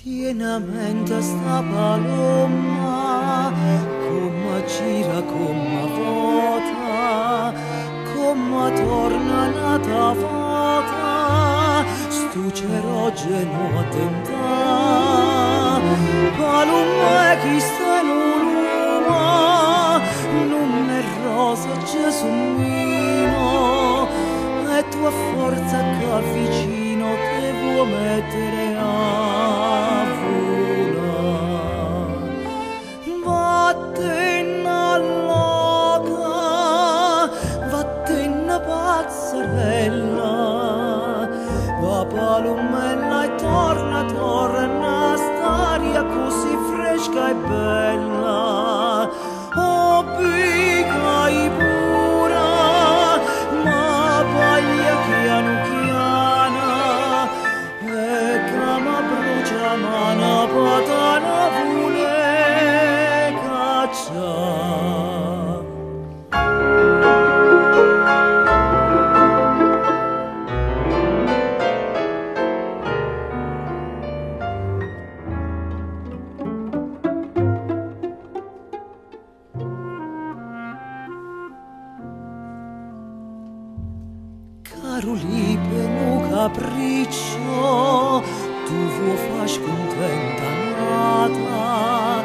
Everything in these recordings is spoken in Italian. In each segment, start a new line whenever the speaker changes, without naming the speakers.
Tienamente sta paloma, come gira, come vota, come torna nata vota, stu cerogeno attenta. Paloma chi sta in luma, non è rosa Gesù mio, e tua forza che vicino te vuoi mettere a pazzarella, va palomella e torna staria così fresca e bella. Oh, biga e pura, ma paglia chiano chiana, e cama brucia mana patana vuole caccia. Caroli per un capriccio, tu vuoi far contenta nata,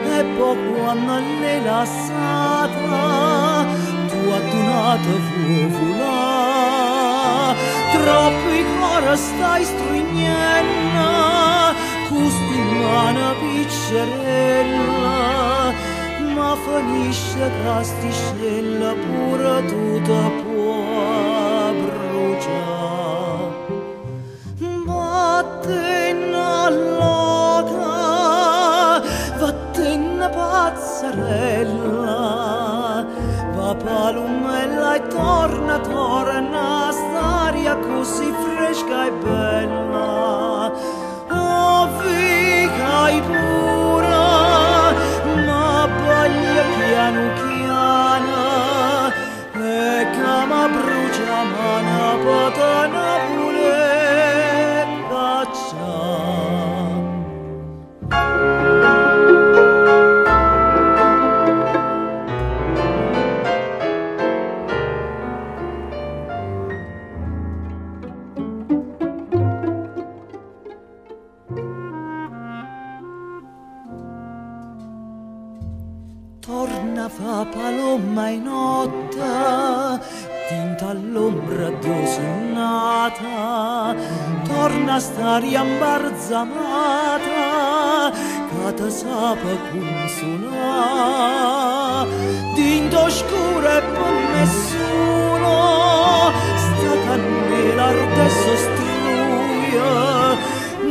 e poi quando l'hai lasciata, tu a donata vuoi volare. Troppi cuore stai stringendo, custi mana piccerella, ma finisce casticella pure tutta può. Vattene loca, vattene pazzarella, va palomella e torna staria così fresca e bella. Oh, figa e pura, ma paglia piano chiana, e cama brucia mana patana pure caccia. Torna fa paloma in notte, tinta all'ombra dosennata, torna a stare imbarzamata, che te sape consolare. Tinta oscura e per nessuno, sta cannella arde sostruia,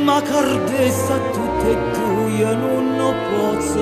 ma cardessa tutte e due non lo posso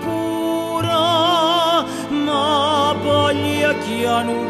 pura, ma paglia chiano